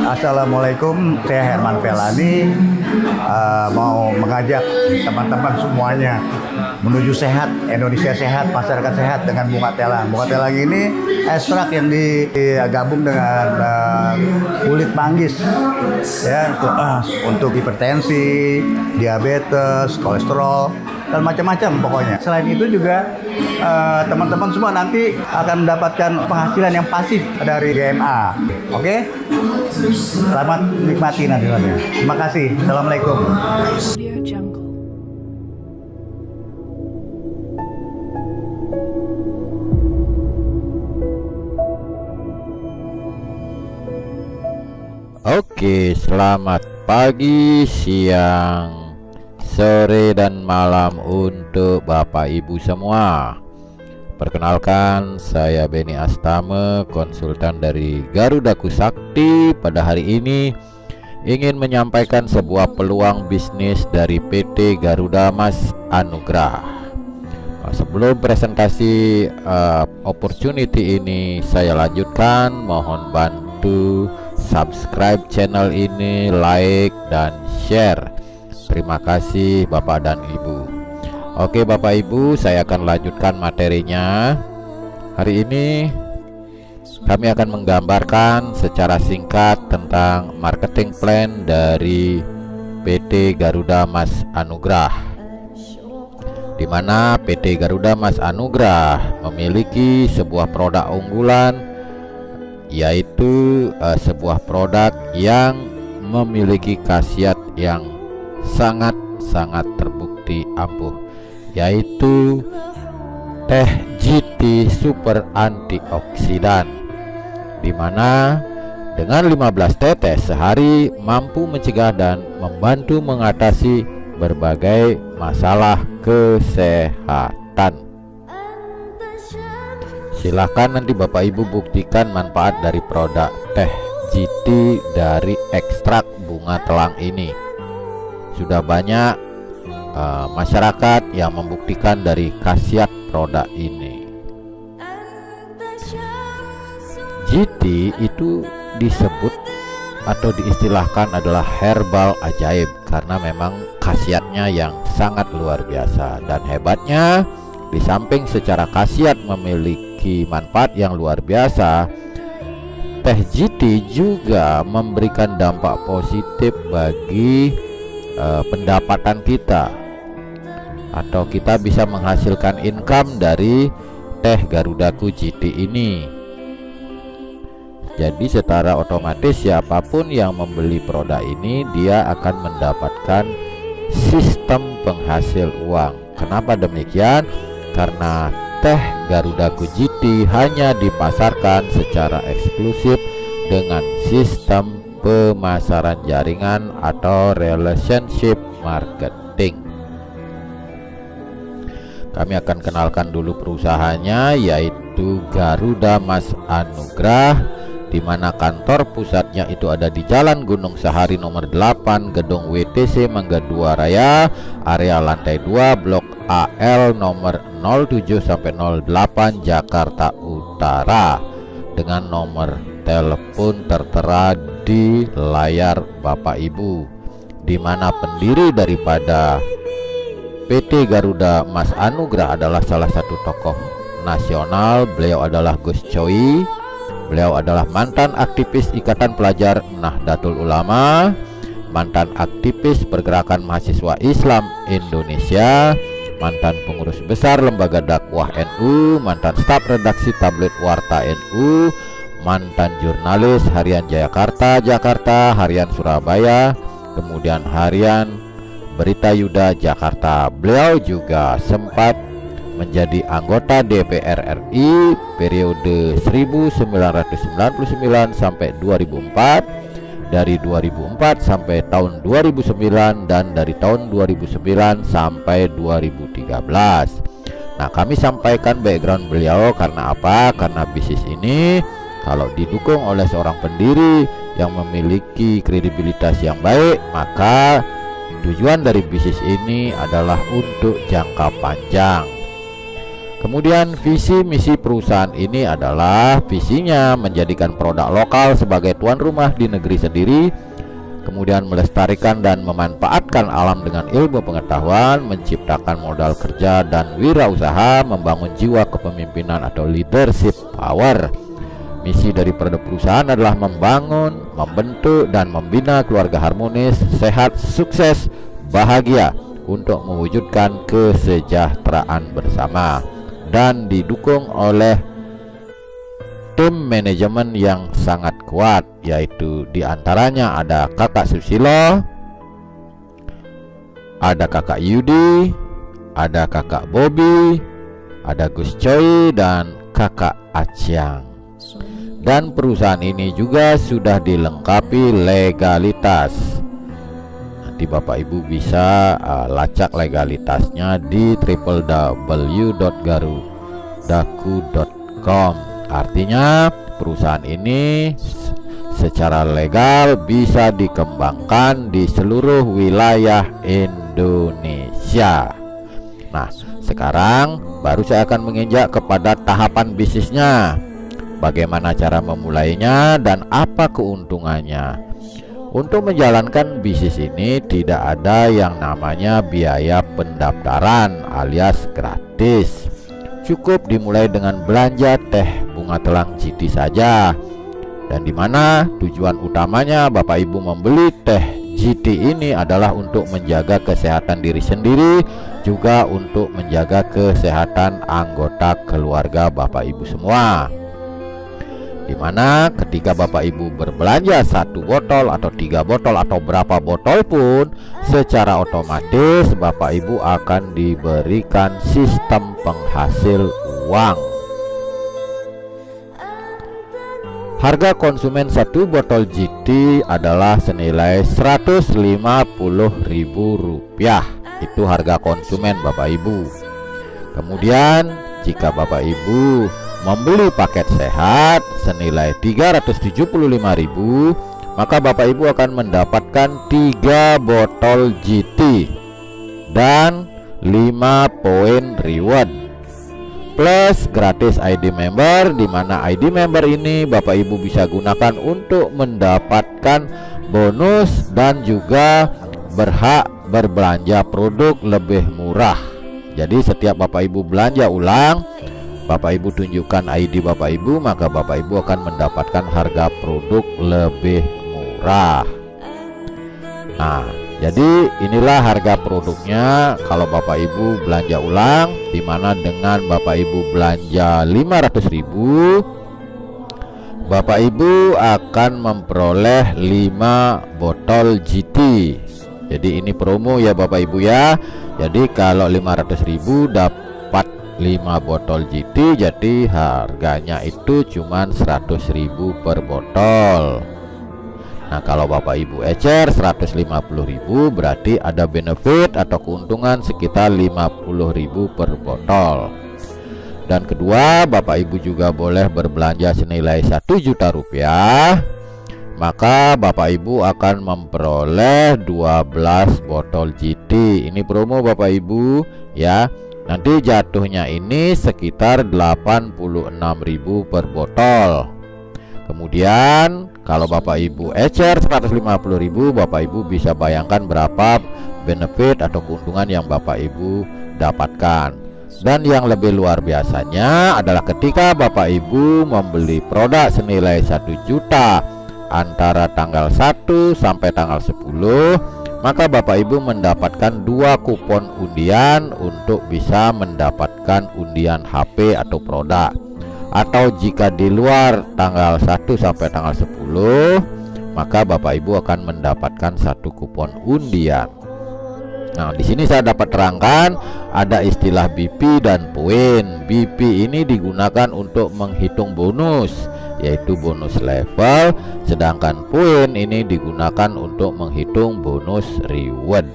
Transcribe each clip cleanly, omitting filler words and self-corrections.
Assalamualaikum, saya Herman Felani, mau mengajak teman-teman semuanya menuju sehat, Indonesia sehat, masyarakat sehat dengan bunga telang. Bunga telang ini ekstrak yang digabung dengan kulit manggis, ya, untuk hipertensi, diabetes, kolesterol, dan macam-macam pokoknya. Selain itu juga teman-teman semua nanti akan mendapatkan penghasilan yang pasif dari GMA. Oke? Selamat menikmati nanti. Terima kasih. Assalamualaikum. Oke, selamat pagi, siang, sore, dan malam untuk Bapak Ibu semua. Perkenalkan, saya Beni Astame, konsultan dari Garudaku Sakti. Pada hari ini ingin menyampaikan sebuah peluang bisnis dari PT Garuda Mas Anugrah. Sebelum presentasi opportunity ini saya lanjutkan, mohon bantu subscribe channel ini, like dan share. Terima kasih Bapak dan Ibu. Oke Bapak Ibu, saya akan lanjutkan materinya. Hari ini kami akan menggambarkan secara singkat tentang marketing plan dari PT Garuda Mas Anugrah, di mana PT Garuda Mas Anugrah memiliki sebuah produk unggulan, yaitu sebuah produk yang memiliki khasiat yang sangat terbukti ampuh, yaitu teh GT Super Antioksidan, di mana dengan 15 tetes sehari mampu mencegah dan membantu mengatasi berbagai masalah kesehatan. Silahkan nanti Bapak Ibu buktikan manfaat dari produk teh GT dari ekstrak bunga telang ini. Sudah banyak masyarakat yang membuktikan dari khasiat produk ini. GT itu disebut atau diistilahkan adalah herbal ajaib karena memang khasiatnya yang sangat luar biasa. Dan hebatnya, di samping secara khasiat memiliki manfaat yang luar biasa, teh GT juga memberikan dampak positif bagi pendapatan kita, atau kita bisa menghasilkan income dari teh Garudaku GT ini. Jadi secara otomatis siapapun yang membeli produk ini, dia akan mendapatkan sistem penghasil uang. Kenapa demikian? Karena teh Garudaku GT hanya dipasarkan secara eksklusif dengan sistem pemasaran jaringan atau relationship marketing. Kami akan kenalkan dulu perusahaannya, yaitu Garuda Mas Anugrah, di mana kantor pusatnya itu ada di Jalan Gunung Sahari nomor 8, Gedung WTC Mangga 2 Raya, area lantai 2, Blok AL nomor 07 sampai 08, Jakarta Utara, dengan nomor telepon tertera di layar Bapak Ibu, di mana pendiri daripada PT Garuda Mas Anugrah adalah salah satu tokoh nasional. Beliau adalah Gus Choi. Beliau adalah mantan aktivis Ikatan Pelajar Nahdlatul Ulama, mantan aktivis Pergerakan Mahasiswa Islam Indonesia, mantan pengurus besar Lembaga Dakwah NU, mantan staf redaksi tablet Warta NU, mantan jurnalis Harian Jakarta, Harian Surabaya, kemudian Harian Berita Yuda Jakarta. Beliau juga sempat menjadi anggota DPR RI periode 1999 sampai 2004, dari 2004 sampai tahun 2009, dan dari tahun 2009 sampai 2013. Nah, kami sampaikan background beliau karena apa? Karena bisnis ini kalau didukung oleh seorang pendiri yang memiliki kredibilitas yang baik, maka tujuan dari bisnis ini adalah untuk jangka panjang. Kemudian visi misi perusahaan ini adalah visinya menjadikan produk lokal sebagai tuan rumah di negeri sendiri, kemudian melestarikan dan memanfaatkan alam dengan ilmu pengetahuan, menciptakan modal kerja dan wirausaha, membangun jiwa kepemimpinan atau leadership power. Misi dari perusahaan adalah membangun, membentuk, dan membina keluarga harmonis, sehat, sukses, bahagia untuk mewujudkan kesejahteraan bersama, dan didukung oleh tim manajemen yang sangat kuat, yaitu diantaranya ada Kakak Susilo, ada Kakak Yudi, ada Kakak Bobby, ada Gus Coy, dan Kakak Aciang. Dan perusahaan ini juga sudah dilengkapi legalitas. Nanti Bapak Ibu bisa lacak legalitasnya di www.garudaku.com. Artinya perusahaan ini secara legal bisa dikembangkan di seluruh wilayah Indonesia. Nah, sekarang baru saya akan menginjak kepada tahapan bisnisnya. Bagaimana cara memulainya dan apa keuntungannya. Untuk menjalankan bisnis ini tidak ada yang namanya biaya pendaftaran alias gratis. Cukup dimulai dengan belanja teh bunga telang GT saja. Dan dimana tujuan utamanya Bapak Ibu membeli teh GT ini adalah untuk menjaga kesehatan diri sendiri, juga untuk menjaga kesehatan anggota keluarga Bapak Ibu semua. Dimana ketika Bapak Ibu berbelanja 1 botol atau 3 botol atau berapa botol pun, secara otomatis Bapak Ibu akan diberikan sistem penghasil uang. Harga konsumen 1 botol GT adalah senilai Rp150.000. Itu harga konsumen Bapak Ibu. Kemudian jika Bapak Ibu membeli paket sehat senilai Rp375.000, maka Bapak Ibu akan mendapatkan 3 botol GT dan 5 poin reward plus gratis ID member, di mana ID member ini Bapak Ibu bisa gunakan untuk mendapatkan bonus dan juga berhak berbelanja produk lebih murah. Jadi setiap Bapak Ibu belanja ulang, Bapak Ibu tunjukkan ID Bapak Ibu, maka Bapak Ibu akan mendapatkan harga produk lebih murah. Nah, jadi inilah harga produknya kalau Bapak Ibu belanja ulang, dimana dengan Bapak Ibu belanja 500.000, Bapak Ibu akan memperoleh 5 botol GT. Jadi ini promo ya Bapak Ibu ya. Jadi kalau 500.000 dapat 5 botol GT, jadi harganya itu cuman 100.000 per botol. Nah, kalau Bapak Ibu ecer 150.000, berarti ada benefit atau keuntungan sekitar 50.000 per botol. Dan kedua, Bapak Ibu juga boleh berbelanja senilai 1 juta rupiah, maka Bapak Ibu akan memperoleh 12 botol GT. Ini promo Bapak Ibu ya. Nanti jatuhnya ini sekitar 86.000 per botol. Kemudian kalau Bapak Ibu ecer 150.000, Bapak Ibu bisa bayangkan berapa benefit atau keuntungan yang Bapak Ibu dapatkan. Dan yang lebih luar biasanya adalah ketika Bapak Ibu membeli produk senilai 1 juta antara tanggal 1 sampai tanggal 10, maka Bapak Ibu mendapatkan 2 kupon undian untuk bisa mendapatkan undian HP atau produk. Atau jika di luar tanggal 1 sampai tanggal 10, maka Bapak Ibu akan mendapatkan 1 kupon undian. Nah, di sini saya dapat terangkan ada istilah BP dan poin. BP ini digunakan untuk menghitung bonus, yaitu bonus level, sedangkan poin ini digunakan untuk menghitung bonus reward.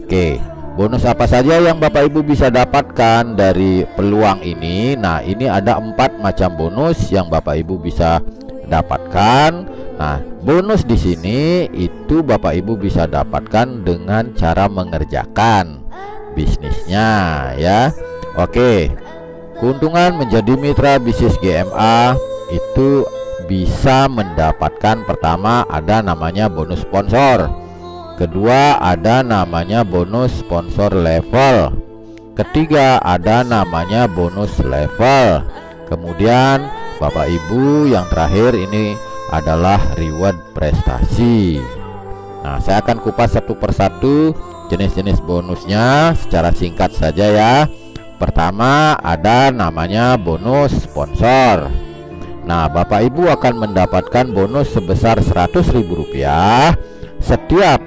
Oke, bonus apa saja yang Bapak Ibu bisa dapatkan dari peluang ini? Nah, ini ada 4 macam bonus yang Bapak Ibu bisa dapatkan. Nah, bonus di sini itu Bapak Ibu bisa dapatkan dengan cara mengerjakan bisnisnya ya. Oke, Keuntungan menjadi mitra bisnis GMA itu bisa mendapatkan, pertama ada namanya bonus sponsor, kedua ada namanya bonus sponsor level, ketiga ada namanya bonus level, kemudian Bapak Ibu yang terakhir ini adalah reward prestasi. Nah, saya akan kupas satu persatu jenis-jenis bonusnya secara singkat saja ya. Pertama ada namanya bonus sponsor. Nah, Bapak Ibu akan mendapatkan bonus sebesar Rp100.000 setiap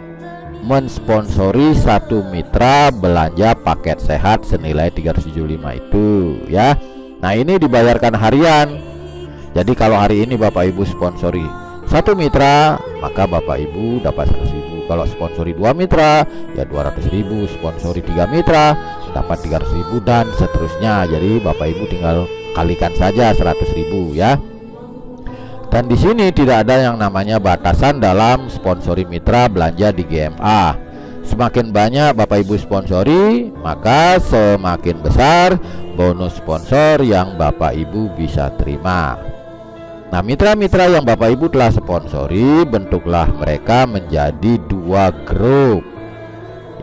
mensponsori satu mitra belanja paket sehat senilai 375 itu ya. Nah, ini dibayarkan harian. Jadi kalau hari ini Bapak Ibu sponsori satu mitra, maka Bapak Ibu dapat 100.000. Kalau sponsori 2 mitra ya 200.000, sponsori 3 mitra dapat 300.000 dan seterusnya. Jadi Bapak Ibu tinggal kalikan saja 100.000 ya. Dan di sini tidak ada yang namanya batasan dalam sponsori mitra belanja di GMA. Semakin banyak Bapak Ibu sponsori, maka semakin besar bonus sponsor yang Bapak Ibu bisa terima. Nah, mitra-mitra yang Bapak Ibu telah sponsori, bentuklah mereka menjadi 2 grup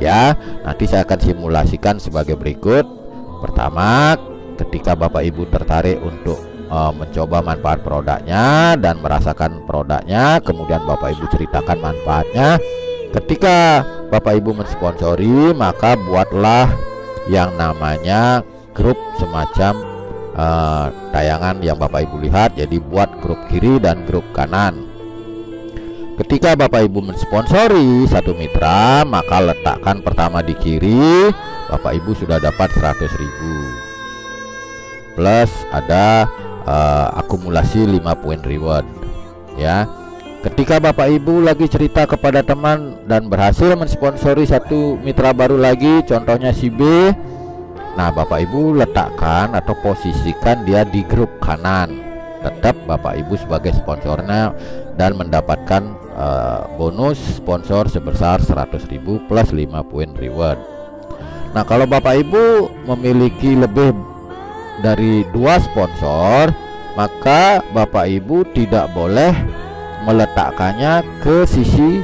ya. Nanti saya akan simulasikan sebagai berikut. Pertama, ketika Bapak Ibu tertarik untuk mencoba manfaat produknya dan merasakan produknya, kemudian Bapak Ibu ceritakan manfaatnya. Ketika Bapak Ibu mensponsori, maka buatlah yang namanya grup semacam tayangan yang Bapak Ibu lihat. Jadi buat grup kiri dan grup kanan. Ketika Bapak Ibu mensponsori satu mitra, maka letakkan pertama di kiri, Bapak Ibu sudah dapat 100.000 plus ada akumulasi 5 poin reward ya. Ketika Bapak Ibu lagi cerita kepada teman dan berhasil mensponsori satu mitra baru lagi, contohnya si B. Nah, Bapak Ibu letakkan atau posisikan dia di grup kanan. Tetap Bapak Ibu sebagai sponsornya dan mendapatkan bonus sponsor sebesar 100.000 plus 5 poin reward. Nah, kalau Bapak Ibu memiliki lebih dari 2 sponsor, maka Bapak Ibu tidak boleh meletakkannya ke sisi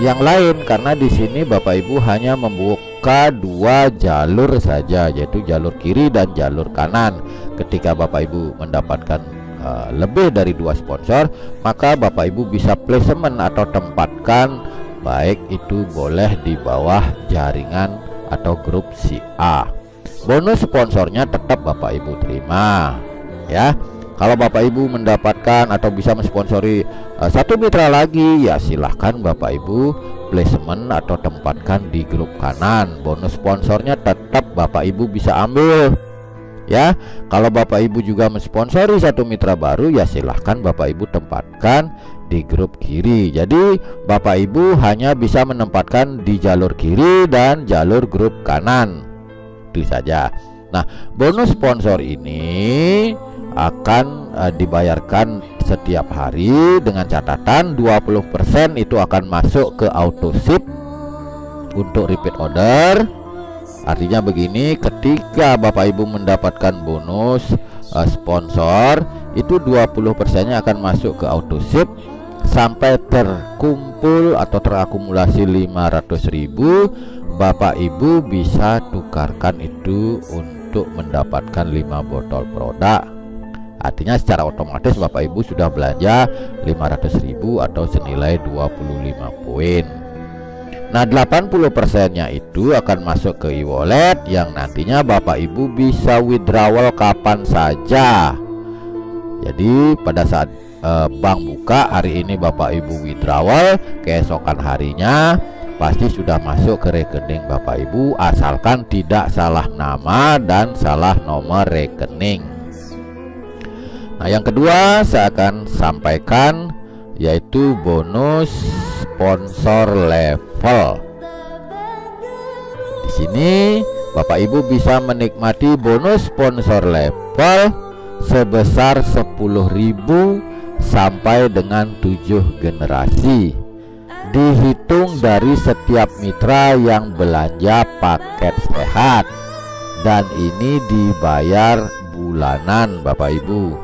yang lain, karena di sini Bapak Ibu hanya membuka 2 jalur saja, yaitu jalur kiri dan jalur kanan. Ketika Bapak Ibu mendapatkan lebih dari 2 sponsor, maka Bapak Ibu bisa placement atau tempatkan, baik itu boleh di bawah jaringan atau grup si A. Bonus sponsornya tetap Bapak Ibu terima ya. Kalau Bapak Ibu mendapatkan atau bisa mensponsori satu mitra lagi, ya silahkan Bapak Ibu placement atau tempatkan di grup kanan. Bonus sponsornya tetap Bapak Ibu bisa ambil ya. Kalau Bapak Ibu juga mensponsori satu mitra baru, ya silahkan Bapak Ibu tempatkan di grup kiri. Jadi Bapak Ibu hanya bisa menempatkan di jalur kiri dan jalur grup kanan, itu saja. Nah, bonus sponsor ini akan dibayarkan setiap hari dengan catatan 20% itu akan masuk ke auto ship untuk repeat order. Artinya begini, ketika Bapak Ibu mendapatkan bonus sponsor, itu 20%-nya akan masuk ke auto ship sampai terkumpul atau terakumulasi 500.000. Bapak Ibu bisa tukarkan itu untuk mendapatkan 5 botol produk. Artinya secara otomatis Bapak Ibu sudah belanja 500.000 atau senilai 25 poin. Nah, 80%-nya itu akan masuk ke e-wallet yang nantinya Bapak Ibu bisa withdrawal kapan saja. Jadi pada saat bank buka hari ini, Bapak Ibu withdrawal, keesokan harinya pasti sudah masuk ke rekening Bapak Ibu, asalkan tidak salah nama dan salah nomor rekening. Nah, yang kedua saya akan sampaikan yaitu bonus sponsor level. Di sini Bapak Ibu bisa menikmati bonus sponsor level sebesar 10.000 sampai dengan 7 generasi. Dihitung dari setiap mitra yang belanja paket sehat. dan ini dibayar bulanan Bapak Ibu.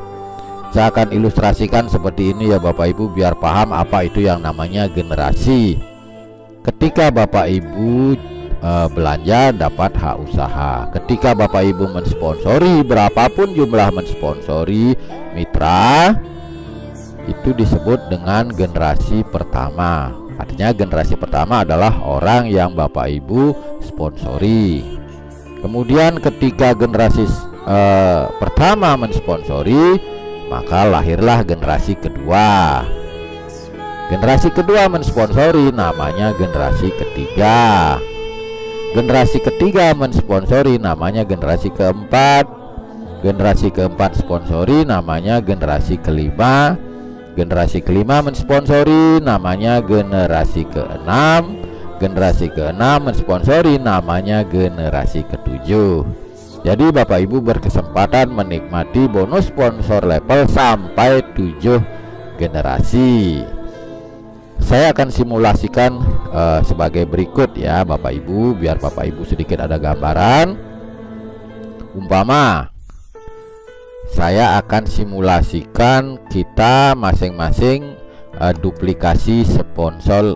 Saya akan ilustrasikan seperti ini ya Bapak Ibu, biar paham apa itu yang namanya generasi. Ketika Bapak Ibu belanja dapat hak usaha. Ketika Bapak Ibu mensponsori, berapapun jumlah mensponsori mitra, itu disebut dengan generasi pertama. Artinya generasi pertama adalah orang yang Bapak Ibu sponsori. Kemudian ketika generasi pertama mensponsori, maka lahirlah generasi kedua. Generasi kedua mensponsori, namanya generasi ketiga. Generasi ketiga mensponsori, namanya generasi keempat. Generasi keempat sponsori, namanya generasi kelima. Generasi kelima mensponsori, namanya generasi keenam. Generasi keenam mensponsori, namanya generasi ketujuh. Jadi Bapak Ibu berkesempatan menikmati bonus sponsor level sampai 7 generasi. Saya akan simulasikan sebagai berikut ya Bapak Ibu, biar Bapak Ibu sedikit ada gambaran. Umpama saya akan simulasikan kita masing-masing duplikasi sponsor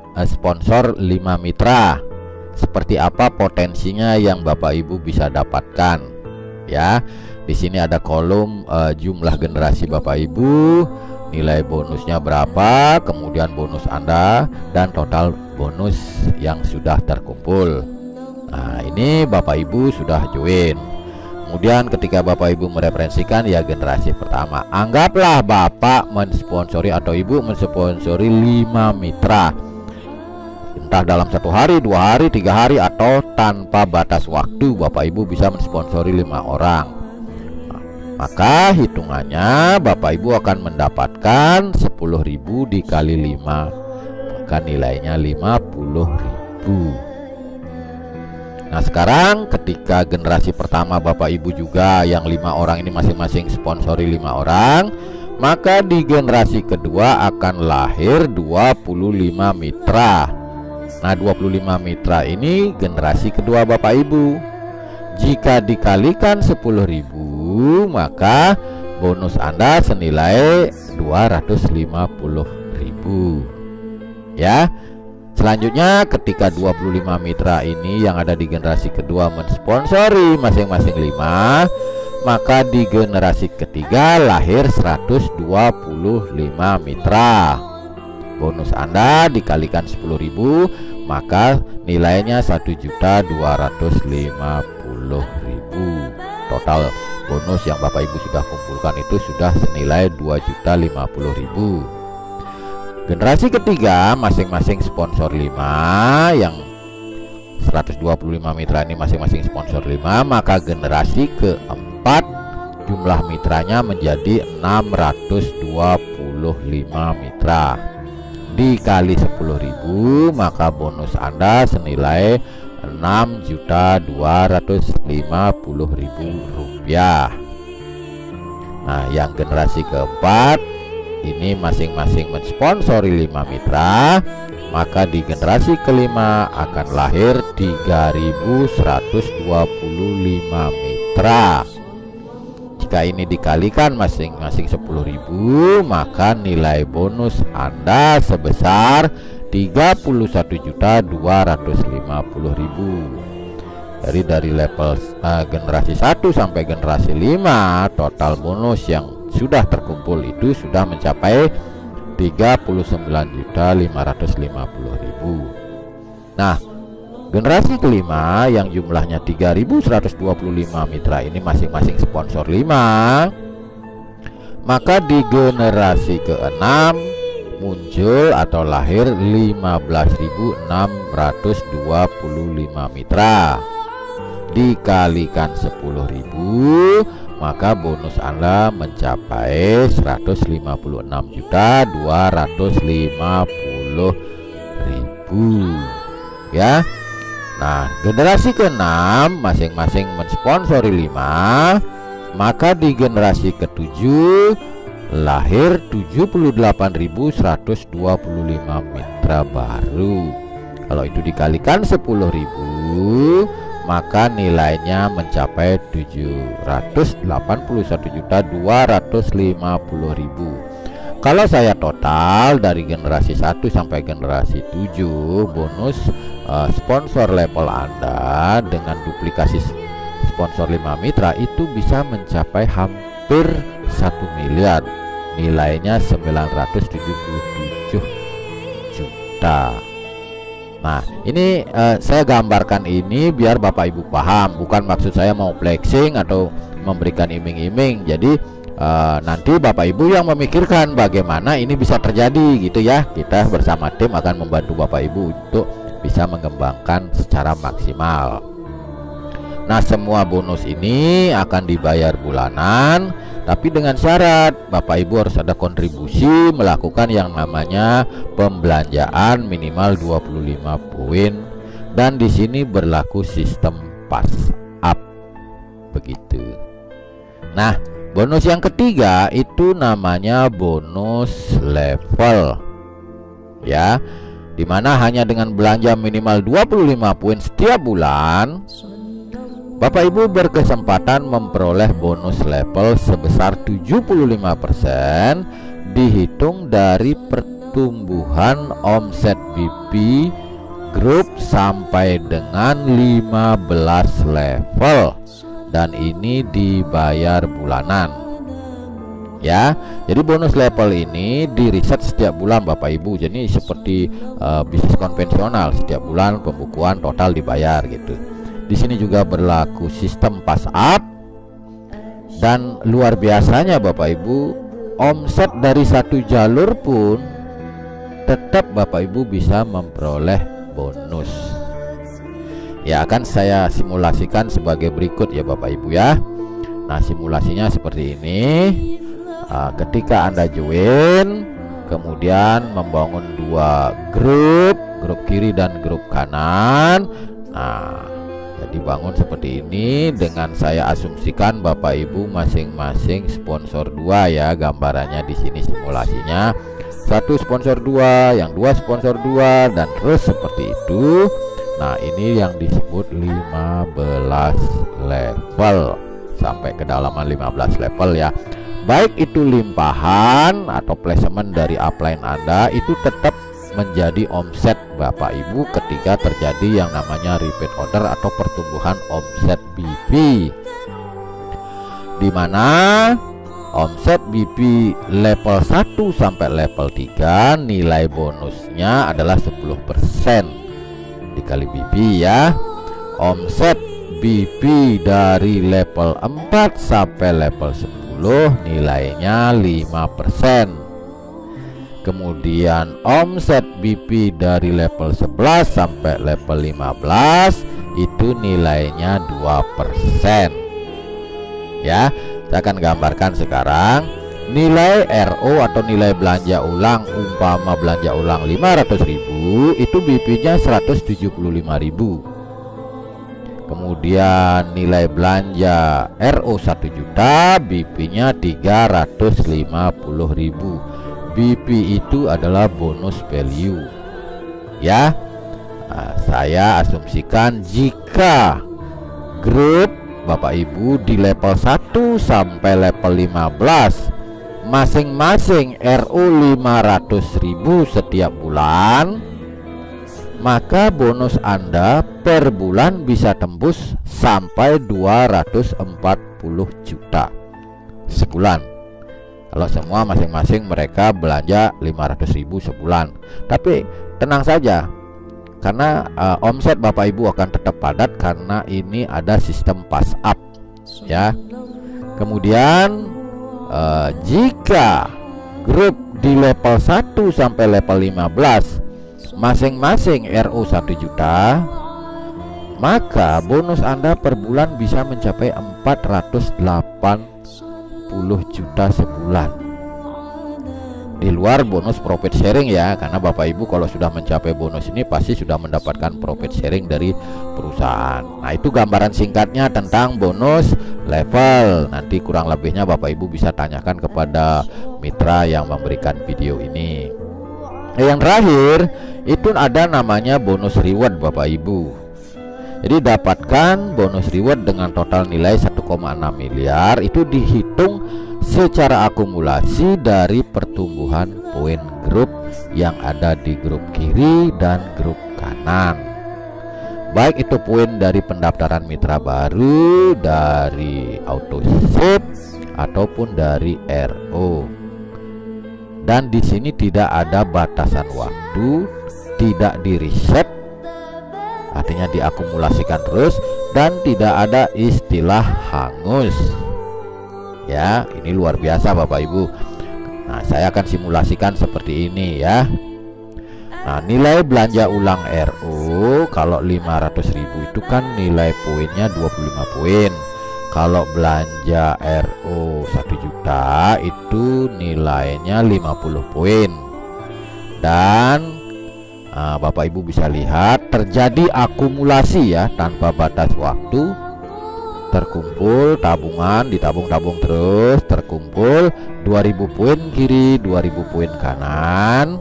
5 mitra. Seperti apa potensinya yang Bapak Ibu bisa dapatkan ya. Di sini ada kolom jumlah generasi Bapak Ibu, nilai bonusnya berapa, kemudian bonus Anda, dan total bonus yang sudah terkumpul. Nah, ini Bapak Ibu sudah join. Kemudian ketika Bapak Ibu mereferensikan ya generasi pertama, anggaplah Bapak mensponsori atau Ibu mensponsori 5 mitra, entah dalam 1 hari, 2 hari, 3 hari, atau tanpa batas waktu. Bapak Ibu bisa mensponsori 5 orang. Maka hitungannya Bapak Ibu akan mendapatkan 10.000 dikali 5, maka nilainya 50.000. Nah sekarang ketika generasi pertama Bapak Ibu juga yang 5 orang ini masing-masing sponsori 5 orang, maka di generasi kedua akan lahir 25 mitra. Nah 25 mitra ini generasi kedua Bapak Ibu. Jika dikalikan 10.000, maka bonus Anda senilai 250.000 ya. Selanjutnya ketika 25 mitra ini yang ada di generasi kedua mensponsori masing-masing 5, maka di generasi ketiga lahir 125 mitra. Bonus Anda dikalikan 10.000, maka nilainya 1.250.000. Total bonus yang Bapak Ibu sudah kumpulkan itu sudah senilai 2.050.000. Generasi ketiga masing-masing sponsor 5, yang 125 mitra ini masing-masing sponsor 5, maka generasi keempat jumlah mitranya menjadi 625 mitra. Dikali 10.000, maka bonus Anda senilai 6.250.000 rupiah. Nah yang generasi keempat ini masing-masing mensponsori 5 mitra, maka di generasi kelima akan lahir 3.125 mitra. Jika ini dikalikan masing-masing 10.000, maka nilai bonus Anda sebesar 31.250.000. Jadi dari level generasi 1 sampai generasi 5, total bonus yang sudah terkumpul itu sudah mencapai 39.550.000. Nah, generasi kelima yang jumlahnya 3.125 mitra ini masing-masing sponsor 5, maka di generasi keenam muncul atau lahir 15.625 mitra. Dikalikan 10.000, maka bonus Anda mencapai 156.250.000 ya. Nah, generasi ke-6 masing-masing mensponsori 5, maka di generasi ke-7 lahir 78.125 mitra baru. Kalau itu dikalikan 10.000, maka nilainya mencapai 781.250.000. Kalau saya total dari generasi 1 sampai generasi 7, bonus sponsor level Anda dengan duplikasi sponsor 5 mitra itu bisa mencapai hampir 1 miliar. Nilainya 977 juta. Nah, ini saya gambarkan ini biar Bapak Ibu paham, bukan maksud saya mau flexing atau memberikan iming-iming. Jadi nanti Bapak Ibu yang memikirkan bagaimana ini bisa terjadi gitu ya. Kita bersama tim akan membantu Bapak Ibu untuk bisa mengembangkan secara maksimal. Nah, semua bonus ini akan dibayar bulanan, tapi dengan syarat Bapak Ibu harus ada kontribusi melakukan yang namanya pembelanjaan minimal 25 poin, dan di sini berlaku sistem pass up begitu. Nah, bonus yang ketiga itu namanya bonus level, ya, dimana hanya dengan belanja minimal 25 poin setiap bulan Bapak Ibu berkesempatan memperoleh bonus level sebesar 75% dihitung dari pertumbuhan omset BP grup sampai dengan 15 level, dan ini dibayar bulanan. Ya, jadi bonus level ini diriset setiap bulan Bapak Ibu. Jadi seperti bisnis konvensional, setiap bulan pembukuan total dibayar gitu. Di sini juga berlaku sistem pass up, dan luar biasanya Bapak Ibu, omset dari satu jalur pun tetap Bapak Ibu bisa memperoleh bonus. Ya, akan saya simulasikan sebagai berikut ya Bapak Ibu ya. Nah, simulasinya seperti ini. Ketika Anda join, kemudian membangun 2 grup kiri dan grup kanan. Nah, dibangun seperti ini dengan saya asumsikan Bapak Ibu masing-masing sponsor 2 ya, gambarannya di sini simulasinya. 1 sponsor 2, yang 2 sponsor 2, dan terus seperti itu. Nah, ini yang disebut 15 level sampai kedalaman 15 level ya. Baik itu limpahan atau placement dari upline Anda, itu tetap menjadi omset Bapak Ibu ketika terjadi yang namanya repeat order atau pertumbuhan omset BP, dimana omset BP level 1 sampai level 3 nilai bonusnya adalah 10% dikali BP ya. Omset BP dari level 4 sampai level 10 nilainya 5%. Kemudian omset BP dari level 11 sampai level 15 itu nilainya 2%. Ya, saya akan gambarkan sekarang nilai RO atau nilai belanja ulang, umpama belanja ulang 500.000, itu BP-nya 175.000. Kemudian nilai belanja RO 1 juta, BP-nya 350.000. BP itu adalah bonus value ya. Nah, saya asumsikan jika grup Bapak Ibu di level 1 sampai level 15 masing-masing RO 500.000 setiap bulan, maka bonus Anda per bulan bisa tembus sampai 240 juta sebulan. Kalau semua masing-masing mereka belanja 500.000 sebulan. Tapi tenang saja, karena omset Bapak Ibu akan tetap padat karena ini ada sistem pass up ya. Kemudian jika grup di level 1 sampai level 15 masing-masing RO 1 juta, maka bonus Anda per bulan bisa mencapai 480 juta sebulan, di luar bonus profit sharing ya, karena Bapak Ibu kalau sudah mencapai bonus ini pasti sudah mendapatkan profit sharing dari perusahaan. Nah, itu gambaran singkatnya tentang bonus level. Nanti kurang lebihnya Bapak Ibu bisa tanyakan kepada mitra yang memberikan video ini. Yang terakhir itu ada namanya bonus reward Bapak Ibu. Jadi dapatkan bonus reward dengan total nilai 1,6 miliar itu dihitung secara akumulasi dari pertumbuhan poin grup yang ada di grup kiri dan grup kanan. Baik itu poin dari pendaftaran mitra baru, dari auto ship ataupun dari RO. Dan di sini tidak ada batasan waktu, tidak di reset, artinya diakumulasikan terus, dan tidak ada istilah hangus. Ya, ini luar biasa Bapak Ibu. Nah, saya akan simulasikan seperti ini ya. Nah, nilai belanja ulang RO kalau 500.000 itu kan nilai poinnya 25 poin. Kalau belanja RO 1 juta itu nilainya 50 poin. Dan Bapak Ibu bisa lihat terjadi akumulasi ya, tanpa batas waktu. Terkumpul tabungan, ditabung-tabung terus, terkumpul 2000 poin kiri, 2000 poin kanan.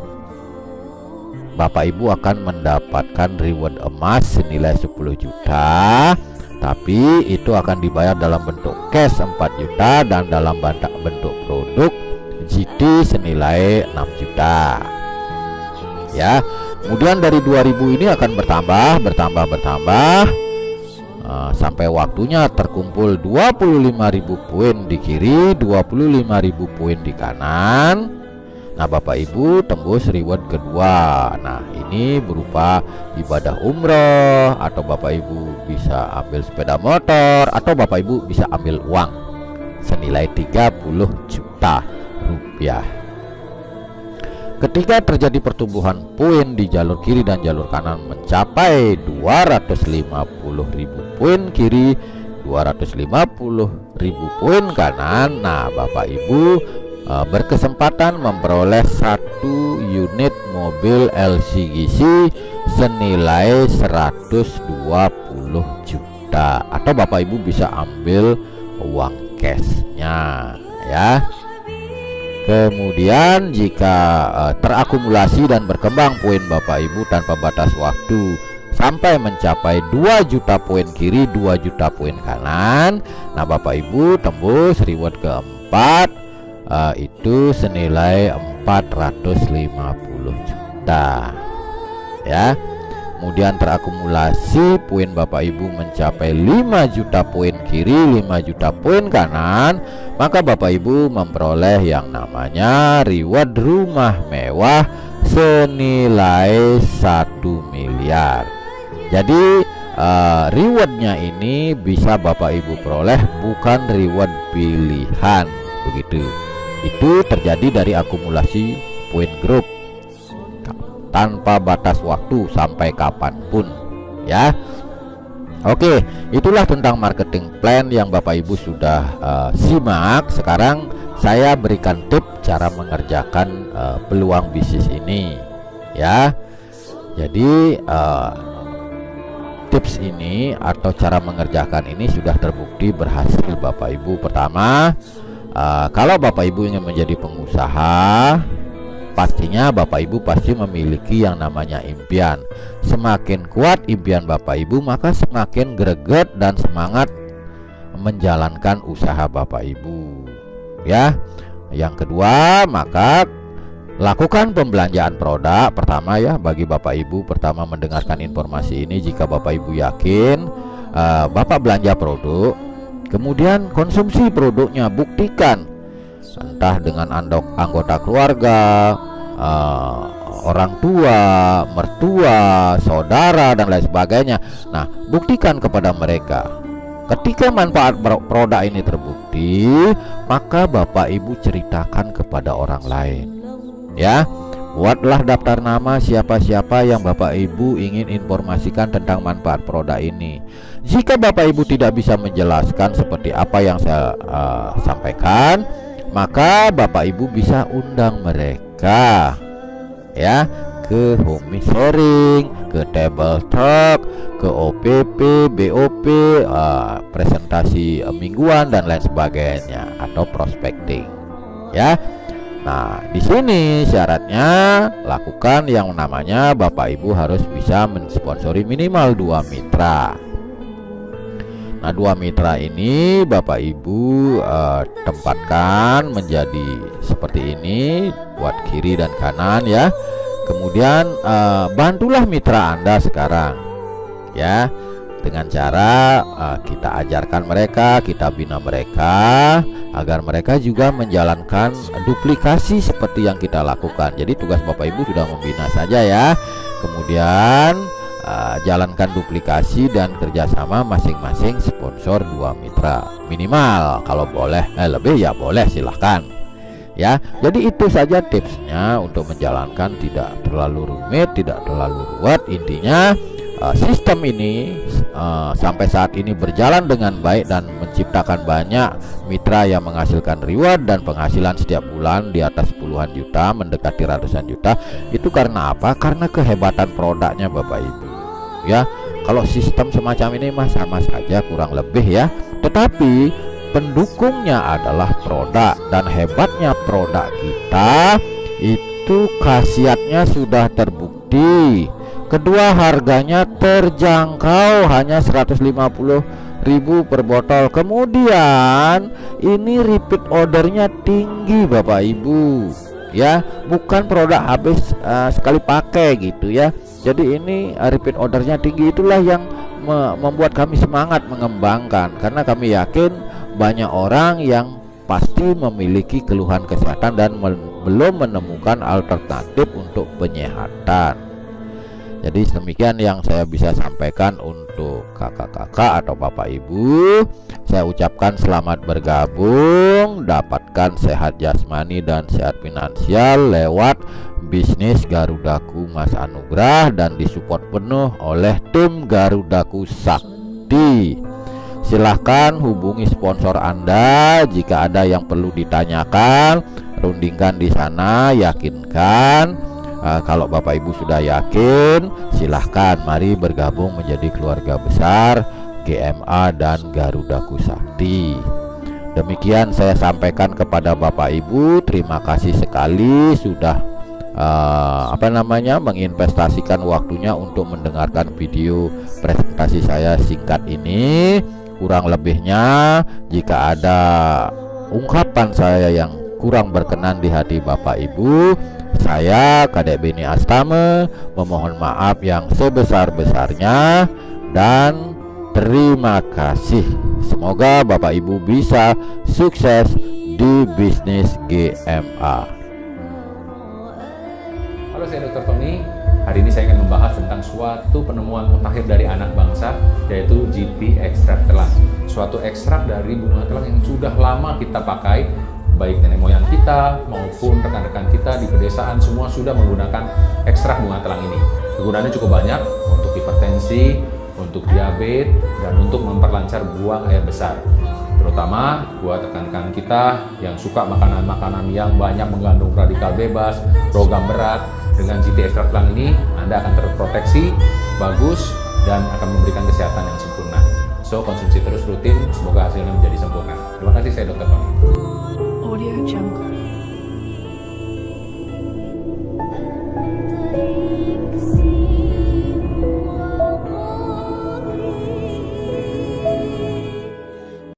Bapak Ibu akan mendapatkan reward emas senilai 10 juta, tapi itu akan dibayar dalam bentuk cash 4 juta dan dalam bentuk produk GT senilai 6 juta. Ya, kemudian dari 2000 ini akan bertambah sampai waktunya terkumpul 25.000 poin di kiri, 25.000 poin di kanan. Nah, Bapak Ibu tembus reward kedua. Nah, ini berupa ibadah umroh, atau Bapak Ibu bisa ambil sepeda motor, atau Bapak Ibu bisa ambil uang senilai 30 juta rupiah. Ketika terjadi pertumbuhan poin di jalur kiri dan jalur kanan mencapai 250.000 poin kiri, 250.000 poin kanan, nah Bapak Ibu berkesempatan memperoleh 1 unit mobil LCGC senilai 120 juta, atau Bapak Ibu bisa ambil uang cashnya ya. Kemudian jika terakumulasi dan berkembang poin Bapak Ibu tanpa batas waktu sampai mencapai 2 juta poin kiri, 2 juta poin kanan, nah Bapak Ibu tembus reward keempat, itu senilai 450 juta ya. Kemudian terakumulasi poin Bapak Ibu mencapai 5 juta poin kiri, 5 juta poin kanan, maka Bapak Ibu memperoleh yang namanya reward rumah mewah senilai 1 miliar. Jadi rewardnya ini bisa Bapak Ibu peroleh bukan reward pilihan, begitu. Itu terjadi dari akumulasi poin grup tanpa batas waktu sampai kapanpun ya. Oke, itulah tentang marketing plan yang Bapak Ibu sudah simak. Sekarang saya berikan tips cara mengerjakan peluang bisnis ini ya. Jadi tips ini atau cara mengerjakan ini sudah terbukti berhasil Bapak Ibu. Pertama, kalau Bapak Ibu ingin menjadi pengusaha, pastinya Bapak Ibu pasti memiliki yang namanya impian. Semakin kuat impian Bapak Ibu, maka semakin greget dan semangat menjalankan usaha Bapak Ibu ya. Yang kedua, maka lakukan pembelanjaan produk. Pertama ya, bagi Bapak Ibu pertama mendengarkan informasi ini, jika Bapak Ibu yakin Bapak belanja produk, kemudian konsumsi produknya, buktikan entah dengan anggota keluarga, orang tua, mertua, saudara dan lain sebagainya. Nah, buktikan kepada mereka. Ketika manfaat produk ini terbukti, maka Bapak Ibu ceritakan kepada orang lain ya. Buatlah daftar nama siapa-siapa yang Bapak Ibu ingin informasikan tentang manfaat produk ini. Jika Bapak Ibu tidak bisa menjelaskan seperti apa yang saya sampaikan, maka Bapak Ibu bisa undang mereka ya ke home sharing, ke table talk, ke OPP, BOP, presentasi mingguan dan lain sebagainya, atau prospecting ya. Nah, di sini syaratnya lakukan yang namanya Bapak Ibu harus bisa mensponsori minimal 2 mitra Nah, 2 mitra ini Bapak Ibu tempatkan menjadi seperti ini buat kiri dan kanan ya. Kemudian bantulah mitra Anda sekarang ya, dengan cara kita ajarkan mereka, kita bina mereka agar mereka juga menjalankan duplikasi seperti yang kita lakukan. Jadi tugas Bapak Ibu sudah membina saja ya, kemudian jalankan duplikasi dan kerjasama masing-masing sponsor 2 mitra minimal. Kalau boleh lebih ya boleh, silahkan ya. Jadi itu saja tipsnya untuk menjalankan, tidak terlalu rumit, tidak terlalu ruwet. Intinya sistem ini sampai saat ini berjalan dengan baik dan menciptakan banyak mitra yang menghasilkan reward dan penghasilan setiap bulan di atas puluhan juta, mendekati ratusan juta. Itu karena apa? Karena kehebatan produknya Bapak Ibu ya. Kalau sistem semacam ini mah sama saja kurang lebih ya, tetapi pendukungnya adalah produk, dan hebatnya produk kita itu khasiatnya sudah terbukti. Kedua, harganya terjangkau, hanya 150.000 per botol. Kemudian ini repeat ordernya tinggi Bapak Ibu ya, bukan produk habis sekali pakai gitu ya. Jadi ini repeat ordernya tinggi. Itulah yang membuat kami semangat mengembangkan, karena kami yakin banyak orang yang pasti memiliki keluhan kesehatan dan belum menemukan alternatif untuk penyehatan. Jadi demikian yang saya bisa sampaikan untuk kakak-kakak atau bapak ibu. Saya ucapkan selamat bergabung, dapatkan sehat jasmani dan sehat finansial lewat bisnis Garudaku Mas Anugrah, dan disupport penuh oleh tim Garudaku Sakti. Silahkan hubungi sponsor Anda jika ada yang perlu ditanyakan. Rundingkan di sana, yakinkan. Kalau Bapak Ibu sudah yakin, silahkan mari bergabung menjadi keluarga besar GMA dan Garudaku Sakti. Demikian saya sampaikan kepada Bapak Ibu. Terima kasih sekali sudah menginvestasikan waktunya untuk mendengarkan video presentasi saya singkat ini. Kurang lebihnya, jika ada ungkapan saya yang kurang berkenan di hati Bapak Ibu, saya Kadek Beni Astame memohon maaf yang sebesar-besarnya dan terima kasih. Semoga Bapak Ibu bisa sukses di bisnis GMA. Halo, saya Dr. Tony. Hari ini saya akan membahas tentang suatu penemuan mutakhir dari anak bangsa, yaitu GP ekstrak telang. Suatu ekstrak dari bunga telang yang sudah lama kita pakai, baik nenek moyang kita maupun rekan-rekan kita di pedesaan semua sudah menggunakan ekstrak bunga telang ini. Kegunaannya cukup banyak untuk hipertensi, untuk diabetes, dan untuk memperlancar buang air besar. Terutama buat rekan-rekan kita yang suka makanan-makanan yang banyak mengandung radikal bebas, logam berat. Dengan GP ekstrak telang ini Anda akan terproteksi, bagus, dan akan memberikan kesehatan yang sempurna. So, konsumsi terus rutin, semoga hasilnya menjadi sempurna. Terima kasih, saya Dr. Tony. Audio Jungle.